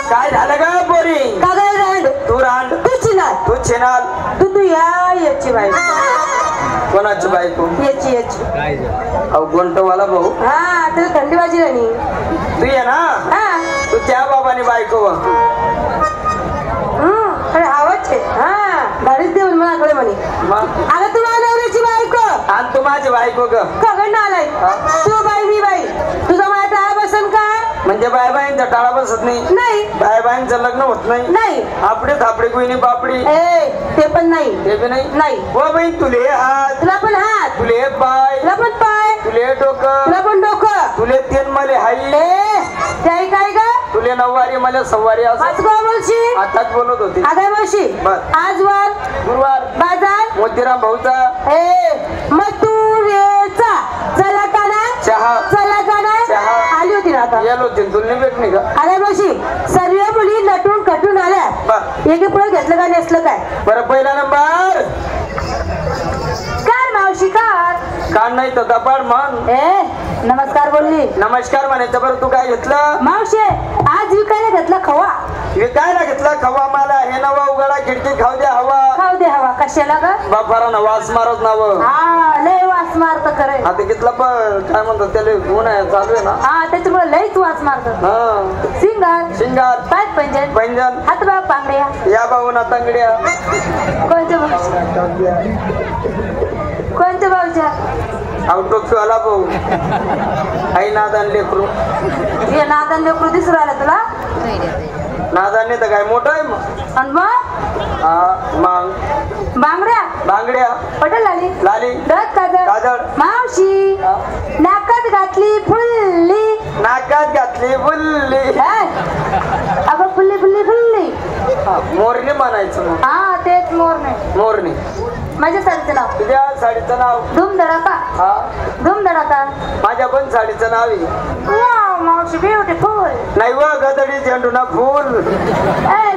काय झालं का पोरी? का गं रांड? तू रांड, तू चिनाल, तू छिनाल. तू याची बायको. कोणाची बायको? याची. अहो गोंटवाला भाऊ. हा तुला थंडी वाजली नाही. तू ये ना. हा तू त्या बाबाने बायको. अरे आवाज आहे. हा गाडीच देऊन मला म्हणे. अगं तू माझ्या नवऱ्याची बायको आणि तू माझी बायको ग. कगडनं आलाय. तू बाई मी बाई. तुझा माझ्या टाळा बसन का? म्हणजे बायबाईंचा टाळा बसत नाही. नाही. बायबाईंचं लग्न होत नाही. नाही. आपडे थापडे कोणी बापडी. ते पण नाही. ते बी नाही. नाही. हो बाई तुले हात, तुला पण हात, तुले पाय, तुला पण पाय, तुले डोकं, तुला पण डोकं, तुले तीन मले हाई, त्याही काय ग? तुले नऊवारी मला सव्वारी असं. आज काय बोलशी? आताच बोलत होती. आगाय बोलशी. आज वार गुरुवार बाजार मोतीराम भाऊचा मथुरेचा चला काना चहा, चला काना चहा आली होती ना आता. यालो होती तुला नाही भेटणे का? आगाय बोलशी. सर्व मुली नटून कटून आल्या. एके पुढे घेतलं का नेसलं काय? बरं पहिला नंबर काय मावशी कार कान नाही तर दपाड म्हण. नमस्कार बोलली. नमस्कार म्हणायचं. बरं तू काय घेतलं? मावशी आज विकायला घेतला खवा. विकायला घेतला खवा. मला हे नवा उघडा खिडकी खाऊ द्या हवा. खाऊ दे हवा. कशाला ग? बापारा वास मारत नाव. हा लय वास मारत खरंय. आता घेतला पण काय म्हणतात त्याला गुण आहे चालू आहे ना. हा त्याच्यामुळे लयच वास मारत. हा सिंगार शिंगार पाच पंजन पंजन हात बाप बांगड्या या बाबूना तंगड्या. कोणत्या कोणत्या भाऊच्या? आउटडोक्यवाला भाऊ आई नादान लेकरू. हे नादन लेकरू दिसू राहिलं तुला? नादाने तर काय मोठं आहे मग. आणि मग मग बांगड्या बांगड्या पटेल लाली लाली डोळ्यात काजळ काजळ मावशी नाकात घातली फुल्ली नाकात घातली बुल्ली. अगं फुल्ली फुल्ली फुल्ली मोरणी म्हणायचं मग. हा तेच मोरणे. मोरणी. माझ्या साडीचं नाव तुझ्या साडीचं नाव? धूम धडाका. हा धूम धडाका. माझ्या पण साडीचं नाव आहे. वाव मावशी ब्युटिफुल. नाही व गदडी झेंडू ना फुल.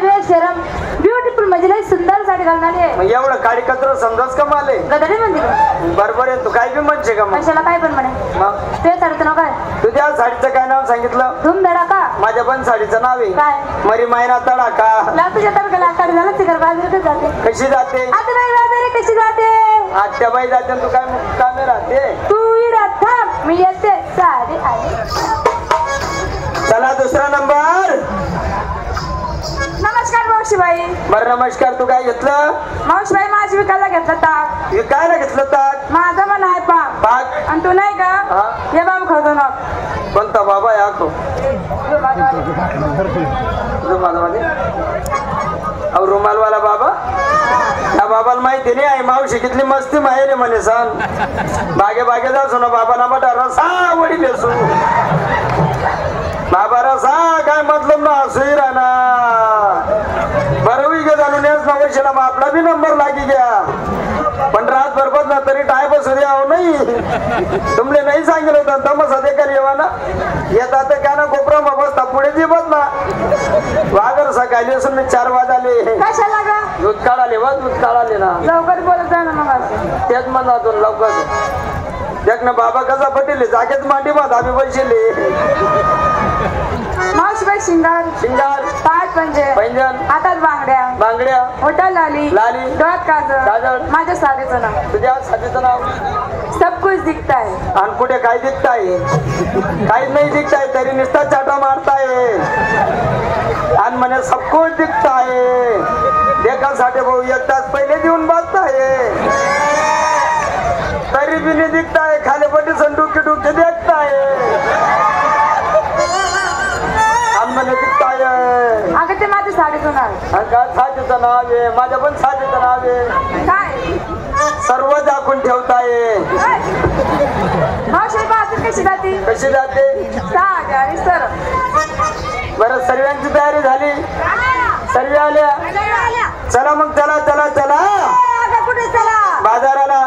बेशरम ब्युटिफुल म्हणजे लई सुंदर साडी घालून आली आहे. मग एवढं काडी कचरा समजाच का माले? गदडी म्हणते का? बरोबर आहे. तू काय बी म्हणते का? मग कशाला काय पण म्हणे. मग तुझ्या साडीचं नाव काय? तुझ्या साडीचं काय नाव सांगितलं? धूम धडाका. माझ्या पण साडीचं नाव आहे काय? मरी मायना तडाका. तुझ्या तडकाला काढ झालं तिकडे बाजारात जाते. कशी जाते? आता बाई बाजारे कशी जाते? आत्याबाई जाते. तू काय मुक्कामी राहते? तू इरात थांब मी येते. साडी आली. चला दुसरा नंबर. नमस्कार मावशीबाई. बरं नमस्कार. तू काय घेतलं? मावशीबाई माझी विकायला घेतलं ताक. विकायला घेतलं ताक? माझा मन आहे पाक. पाक आणि तू नाही का? हे बाबा खातो ना. कोणता बाबा या खो रुमालवाला बाबा? त्या बाबाला माहिती नाही आहे मावशी कितली मस्ती माहिती म्हणे सण बागे बागे जासो ना बाबाला मोठा रसा वडी बेसू. बाबा रसा काय मतलब ना हसुई राहना. बरं गे जाणून येस ना वैशाला मग आपला बी नंबर लागी गया. पण रात बरबत ना तरी टाय बसू द्या नाही. तुमले नाही सांगितलं होतं तमसा दे कर येवा ना. येतात काय ना कोपरा मग बसता पुढे जीवत ना. वागर सकाळी असून मी 4 वाजले. कशाला ग? दूध काढाले वा दूध काढाले ना. लवकर बोलत जा ना मग. तेच म्हणा लवकर. देख ना बाबा कसा पटेल जागेत मांडी मग आम्ही बसले. मावशीबाई शिंगार शिंगार पाच पंजे पैंजण हातात बांगड्या बांगड्या होटल लाली लाली डोळ्यात काजळ काजळ. माझ्या साडीचं नाव. तुझ्या साडीचं नाव? सब कुछ दिखता है. आणि कुठे काय दिखताय? काहीच नाही दिखताय तरी नुसता चाटा मारताय. आणि म्हणे सब कुछ दिखताय. देखासाठी भाऊ 1 तास पहिले देऊन बसताय तरी बी नाही दिखताय. खाली पटी संडुके डुके देखताय. आम्हाला दिखताय. अगं ते माझ्या साडीचं नाव. साडीचं नाव आहे. माझ्या पण साडीचं नाव आहे. काय? सर्व दाखवून ठेवताय. मावशी बाजून कशी जाते? कशी जाते? साडी आणि सर. बरं सर्वांची तयारी झाली? सर्व आल्या? चला मग चला चला चला. कुठे चला? बाजाराला.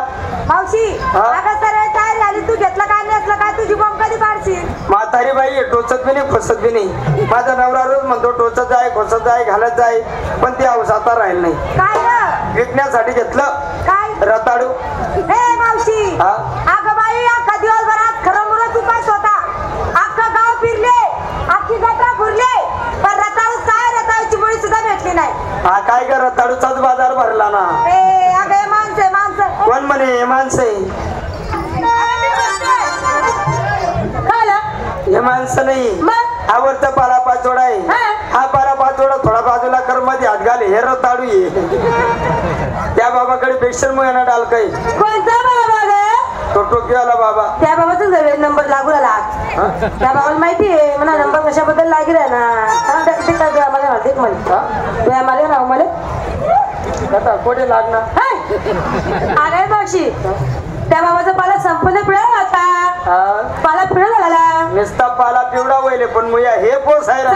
मावशी अगं सर्व तयारी झाली. तू घेतलं काय नेसलं काय? तुझी बॉम्ब कधी पाडशील? म्हातारी बाई टोचत बी नाही फसत बी नाही. माझा नवरा रोज म्हणतो टोचत जाय खोसत जाय घालत जाय पण ते अवस आता राहील नाही. काय विकण्यासाठी घेतलं काय? रताळू. हे मावशी अगं बाई अख्खा दिवसभरात खरं मुलं तू काय स्वतः अख्खा गाव फिरले अख्खी जत्रा फिरले पण रताळू काय रताळूचाच बाजार भरला ना. अगं माणसं कोण म्हणे माणसं हे माणसं नाही. आवडतं पाला पाचोडा आहे. हा पाला पाचोडा थोडा बाजूला कर मध्ये हात घाले हे रताळू ये. त्या बाबाकडे पेशन मुळे डाल काही कोणता बाबा तो टोकीवाला बाबा. त्या बाबाचा जवळ नंबर लागू आला. त्या बाबाला माहिती आहे मला नंबर कशाबद्दल लागेल ना. मला नाव मला कोठे लागणार आलाय मावशी. त्या बाबाचा पाला संपूर्ण पिळा होता. पाला पिळा झाला. नुसता पाला पिवळा वहिले पण मुया हे पोसायला.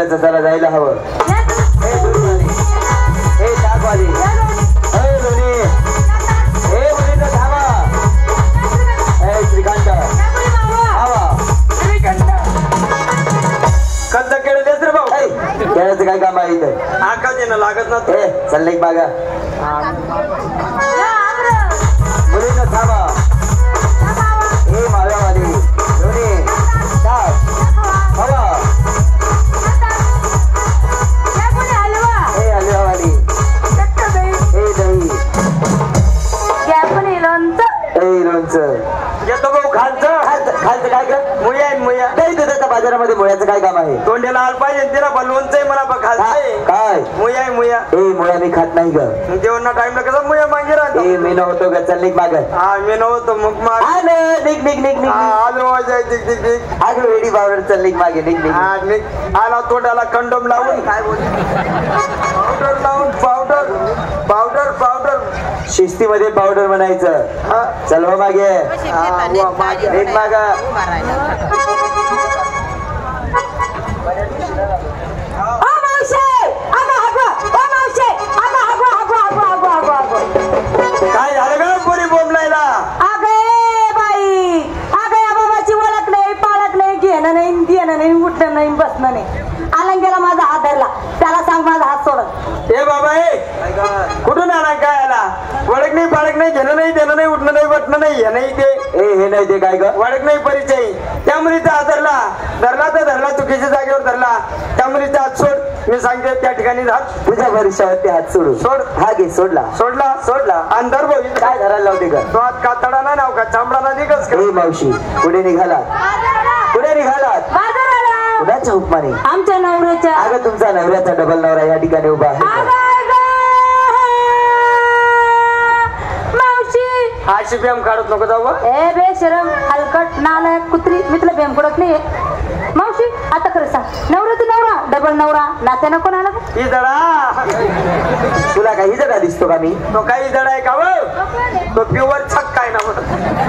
लवकरच त्याला जायला हवं. हे शाकवाली हे दोन्ही हे मुलीचं धावा हे श्रीकांत हवा कच्चा केळ देस रे भाऊ. खेळायचं काय काम आहे इथं? आका देणं लागत ना हे चाललंय बागा मुलीचं धावा हे माव्यावाली दोन्ही शाक हवा हे हलव्यावाली हे दही हे लोणचं. येतो भाऊ खालचं. खालचं काय कर मुया आहे मुया. काही दुधाच्या बाजारामध्ये मुळ्याचं काय काम आहे? तोंड्याला आल पाहिजे तिला पण लोणचं आहे म्हणा पण खालचंय. काय मुया आहे मुया. ए मुळ्या मी खात नाही ग. जेवणा टाइमला कसं मुया मागे राहतो. ए मी नव्हतो ग चल निघ माग. हा मी नव्हतो मग निघ निघ निघ निघ आलो वाजाय दिक दिक दिक. अगं वेडी बावड चल निघ मागे निघ निघ. हा निघ. आला तोंडाला कंडोम लावून काय बोल पावडर लावून पावडर पावडर पावडर शिस्तीमध्ये पावडर म्हणायचं. हा चल हो मागे निघ माग. काय झालं का पोरी बोंबलायला? उठणं नाही बसणं नाही. आलंगेला माझा हात धरला त्याला सांग माझा हात सोडत. ए बाबा ए कुठून आला काय आला? वडक नाही पाडक नाही घेणं नाही देणं नाही उठणं नाही बटणं नाही हे नाही ते ए हे नाही ते काय ग. वडक नाही परिचय. त्या मुलीचा हात धरला धरला तर धरला चुकीच्या जागेवर धरला. त्या मुलीचा हात सोड मी सांगते त्या ठिकाणी राहत. तुझ्या भविष्यावरती हात सोडू सोड. हा घे सोडला सोडला सोडला. अंधार भाऊ काय धरायला लावते ग. तो हात कातडा ना नाव का चांबडा ना निघस का? ए मावशी पुढे निघालात पुढे निघालात कुणाच्या हुकमाने? आमच्या नवऱ्याच्या. अगं तुमचा नवऱ्याचा डबल नवरा या ठिकाणी उभा आहे. मावशी अशी प्रेम काढत नको जाऊ. ए बेशरम हलकट नालायक कुत्री मी तुला बेम पडत नाही. मावशी आता खरं सांग नवरा तू नवरा डबल नवरा नात्यानं कोण आला? ही जडा तुला काही जरा दिसतो का मी? तो काही जडा आहे का व? तो प्युअर छक्का आहे ना.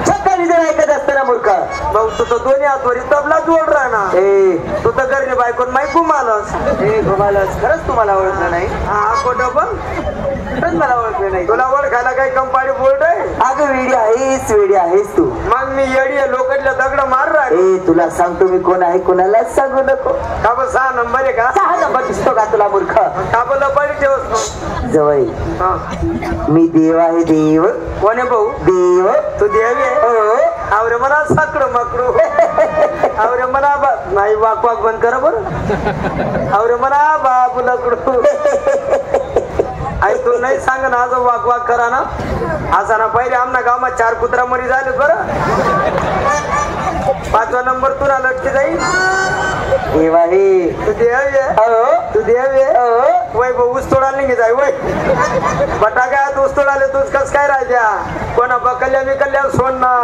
छक्का जरा ऐकत असताना मूर्ख. भाऊ तू तर दोन्ही हातवरी तबला जोड राहणार. ए तू तर घरने बायकोन माही घुमालस. ए घुमालस खरंच तुम्हाला ओळखलं नाही? हा खोटं पण खरंच मला ओळखलं नाही. तुला ओळखायला काही कंपाणी बोर्ड आहे? अगं वेडी आहेस तू. मग मी येडी आहे लोकडल्या दगड मार राहिले. ए तुला सांगतो मी कोण आहे कोणालाच सांगू नको. का बस 6 नंबर आहे का? 6 नंबर दिसतो का तुला मूर्ख? का बस लपाडी ठेवस जवळ हा मी देव आहे देव. कोण आहे भाऊ? देव तू देवी आहे? हो. आवरे म्हणा साकडं माकडू आवरे म्हणा नाही वाक वाक बंद करा बरं. आवरे म्हणा बाबू लकडू आई तू नाही सांग ना आज वाक वाक करा ना. असा ना पहिले आमना गावात 4 कुत्रा मरी झाले बरं. 5वा नंबर तुला लटके जाईल. देव आहे. तू देव आहे. हो. तू देव आहे. हो. वय भाऊ ऊस तोडायला नाही जाय वय बटाक्यात ऊस तोडाले तूच कस काय राहायच्या कोणा बकल्या बिकल्या सोड ना.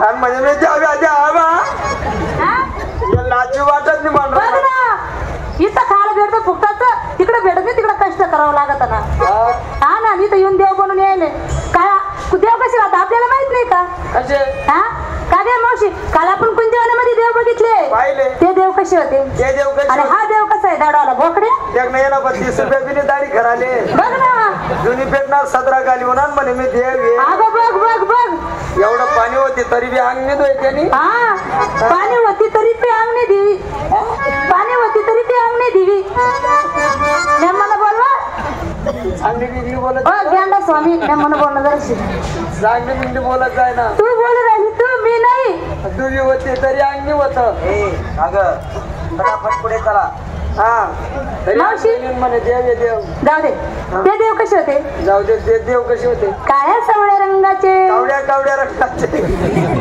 आणि म्हणजे मी द्यावा लाजी वाटत नाही म्हणून इथं खायला भेटतं फुकटाचं तिकडे भेटत नाही. तिकडे कष्ट करावं लागत ना. हा ना इथं येऊन देव बनून यायले काय देव कसे राहतात आपल्याला माहित नाही का? कसे हा का गे मावशी काल आपण कुंजवनामध्ये देव बघितले पाहिले ते देव कसे होते ते देव कसे आणि हा देव कसा आहे दाडावाला बोकडे एक नाही ना 32 रुपये बिनी दाढी खराले बघ ना जुनी पेटणार 17 गाली होणार म्हणे मी देव आहे. अगं बघ बघ बघ एवढं पाणी होती तरी बी अंग नाही दोय त्यांनी. हा पाणी होती तरी ते अंगणे दिवी पाणी होती तरी ते अंगणे दिवी. मला बोलवा चांगली बिगली बोलत गेंडा स्वामी मला बोलणं जरा चांगली बिगली बोलत जाय ना. तू बोलू राहिली तू मी नाही. तुझी होती तरी अंगी होत. फटाफट पुढे चला. हा तरी मावशी. म्हणे देव आहे देव. जाऊ दे ते देव कसे होते? जाऊ दे ते देव कसे होते? काळ्या सावळ्या रंगाचे कावड्या रंगाचे.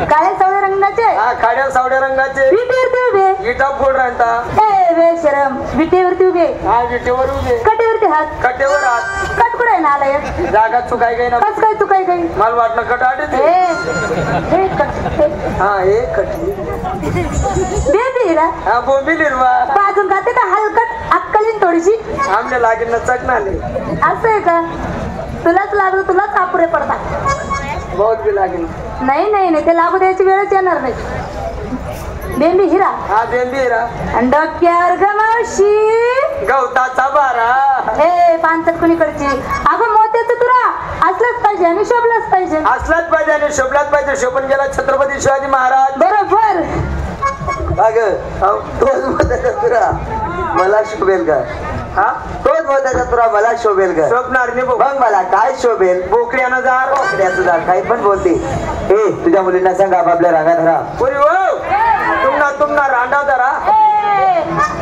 काळ्या सावळ्या रंगाचे हा खाड्या सावड्या रंगाचे. विटेवरती उभे इटा फोड राहता. ए बेशरम विटेवरती उभे हा विटेवर उभे कटेवरती हात कटेवर हात. कट कुठे आहे नालायक? जागा चुकाय गई ना. कस काय तू काय काही मला वाटलं कट आटे हे कट हा हे कट दे दिला हा बोंबी निर्वा बाजून खाते का हलकट अक्कलीन थोडीशी आमने लागेल ना चटणाले. असं आहे का? तुलाच लागलं तुलाच अपुरे पडतात. बहुत बी लागेल. नाही नाही नाही ते लागू द्यायची वेळच येणार नाही. बेंबी हिरा हा बेंबी हिरा आणि डोक्यावर ग मावशी गवताचा बारा. हे पानसट कुणीकडची अगं मोत्याचं तुरा असलंच पाहिजे आणि शोभलंच पाहिजे. असलाच पाहिजे आणि शोभलाच पाहिजे. शोभून गेला छत्रपती शिवाजी महाराज. बरोबर. अगं तोच मोत्याचा तुरा मला शोभेल का? हा तोच मोत्याचा तुरा मला शोभेल का? शोभणार नाही मग मला काय शोभेल? बोकड्यानं जार. बोकड्याचं जार काही पण बोलते. ए तुझ्या मुलींना सांग आपापल्या रागात राहा. पुरी हो तुमना रांडा धरा.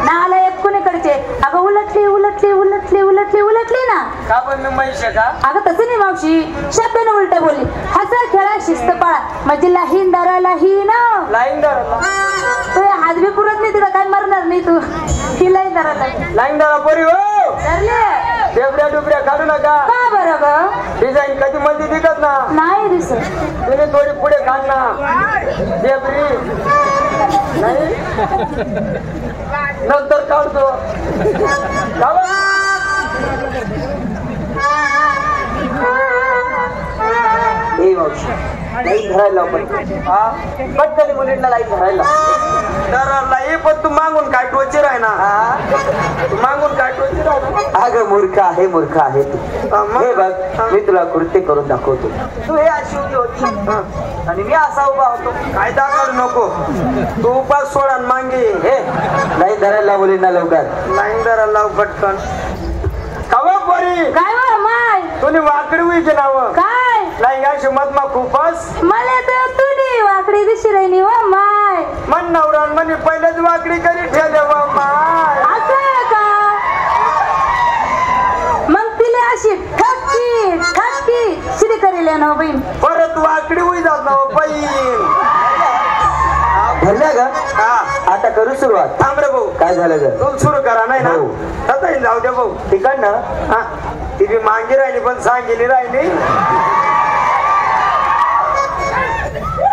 नाला एक कुणीकडचे अगं उलटली उलटली उलटली उलटली उलटली ना. का पण मी म्हैस का? अगं तसं नाही मावशी शब्दानं उलट बोलली. हसा खेळा शिस्त पाळा म्हणजे लाहीन दारा लाहीन लाईन धरा. तू हात बी पुरत नाही तिला काय मरणार नाही तू. ही लाईन दारा लाईन धरा पोरी हो. धरले डेबड्या डुबड्या काढू नका. का बरं ग? डिझाईन कधी मध्ये दिसत ना. नाही दिसत. तुम्ही थोडी पुढे काढ ना डेबरी. नाही नंतर काढतो. ए मावशी लाईन धरायला पण पटकन मुलींना लाईन धरायला. दराला पण तू मागून काय टोचीर आहे ना. तू मागून काय टोचीर आहे ना. अगं मूर्ख आहे तू. हे बघ मी तुला कृत्य करून दाखवतो. तू हे अशी उभी होती आणि मी असा उभा होतो. काय दाखवू नको. तू उपास सोड आणि मागे. हे लाईन धरायला मुलींना लवकर. लाईन धरायला लाव पटकन. कवा पोरी काय वर माय तुम्ही वाकडी उईचे नाव काय लाईन अशी मत मा खूपच. मला तर तुझी वाकडी दिशी राहिली व माय. मन नवरान म्हणे पहिलेच वाकडी करी ठेवले व माय. असं आहे का? मग तिला अशी ठक्की ठक्की शिरी करेल ना बहीण. परत वाकडी उई जात ना बहीण. धरल्या का? हा आता करू सुरुवात. थांब रे भाऊ. काय झालं ग? तू सुरू करा नाही ना. हो. आता जाऊ दे भाऊ. तिकडनं हा ती बी मागे राहिली पण सांगेली राहिली.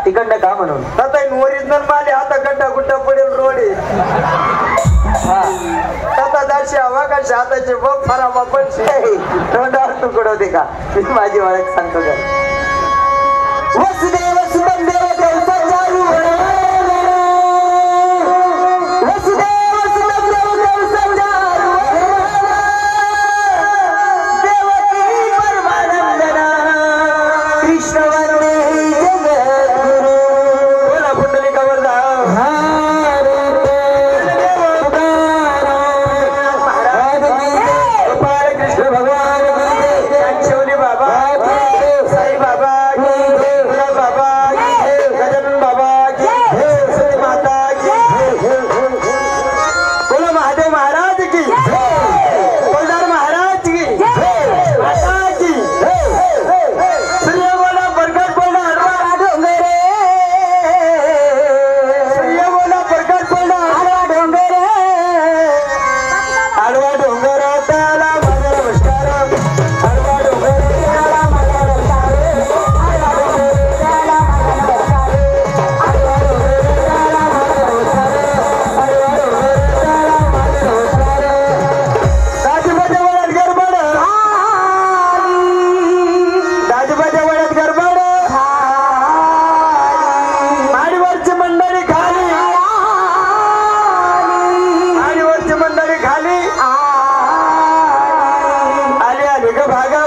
तिकडनं का म्हणून? आता ओरिजिनल माले आता गड्डा गुड्डा पडेल रोडे. हा आता दाशी हवा का हाताचे बघ फराबा पडશે. तोंडावर तुकड होते का? मी माझी ओळख सांगतो का? वसुदेव सुवंदेव देवचारू वसुदेव सुवंदेव देवचारू देवकी परमानंदना कृष्ण वंदे जगद्गुरु. बोला पुंडलिकावर जा. गोपाळ कृष्ण भगवान शिवली बाबा साई बाबा बाबा गजानन बाबा सती माता की. बोला महादेव महाराज की. बोलदार महाराज की माता की. सूर्य बोला प्रकट बोला आडवा डोंगरे. सूर्य बोला प्रकट बोला आडवा डोंगरे. आडवा डोंगर त्याला माझा नमस्कार. आडवा डोंगर त्याला माझा नमस्कार. आडवा डोंगर त्याला माझा नमस्कार. आडवा डोंगर त्याला माझा नमस्कार. आडवा डोंगर त्याला माझा नमस्कार. दाजीबाच्या वळ्यात गडबड दाजीबाच्या वळ्यात गडबड. माडीवरची मंडळी खाली. माडीवरची मंडळी खाली. आली आली ग भागा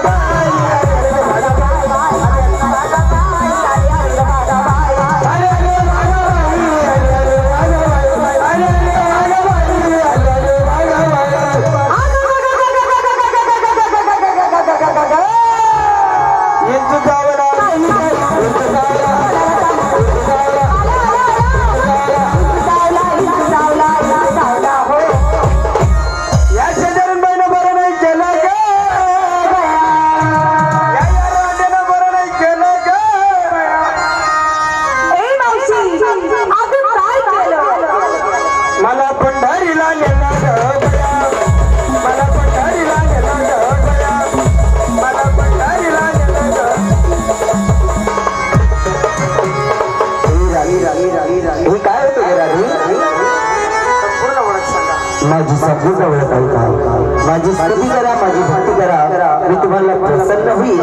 या शेजारून बाईनं बरं नाही केलं ग. या वाटेनं बरं नाही केलं ग. ए मावशी अगं काय केलं? मला पंढरीला नेला ग बया. मला पंढरीला नेला ग बया. मला पंढरीला नेला ग. हे काय होतं ग राणी? संपूर्ण ओळख सांगा. माझी संपूर्ण ओळख ऐका. माझी स्तुती करा, माझी भक्ती करा. मी तुम्हाला प्रसन्न होईल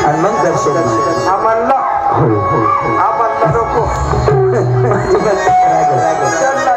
आणि मग दर्शन देईन. आम्हाला होय होय. आम्हाला म्हणला नको त्यांना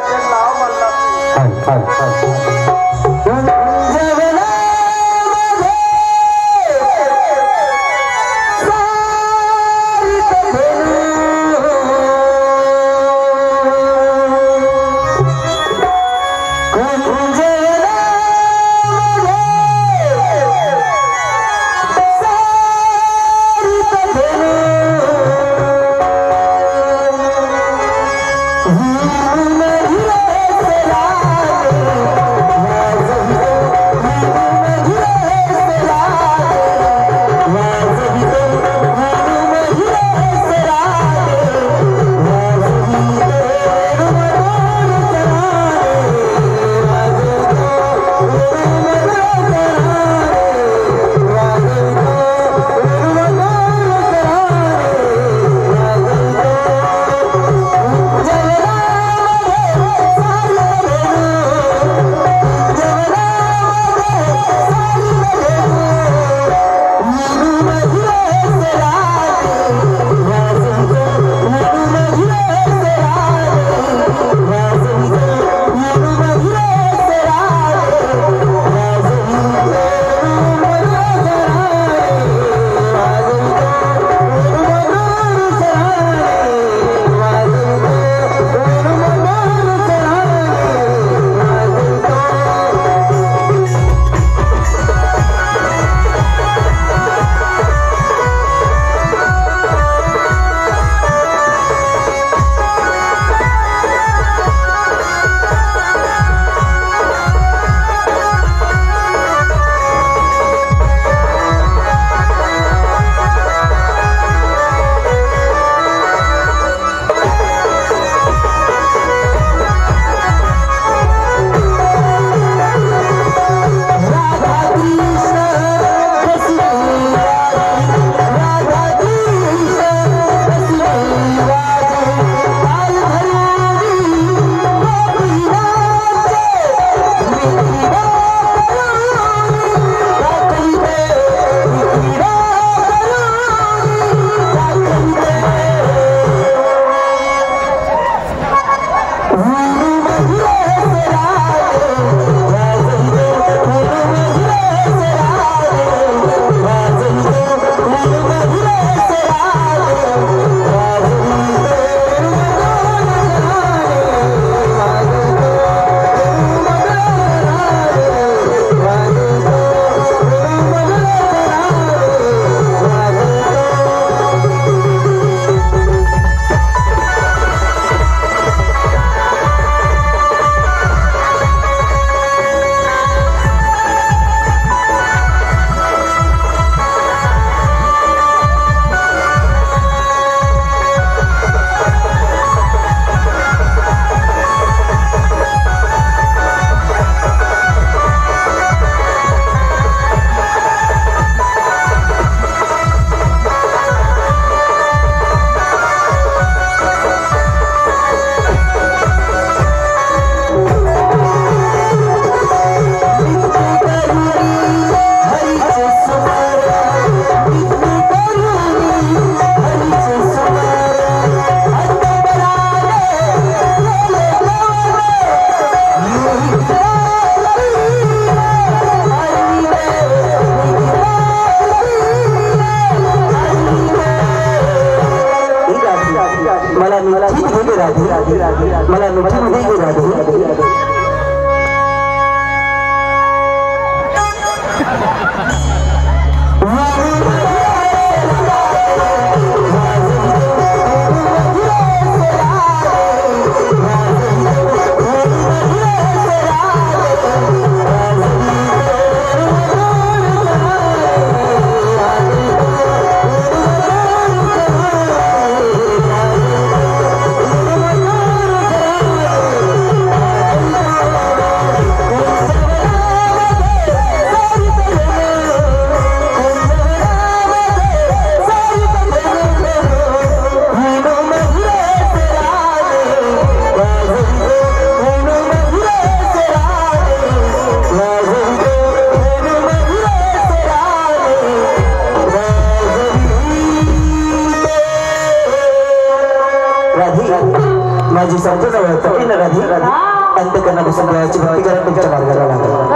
मनापासून देवाची भक्ती करा तुमच्या मार्गाला लागेल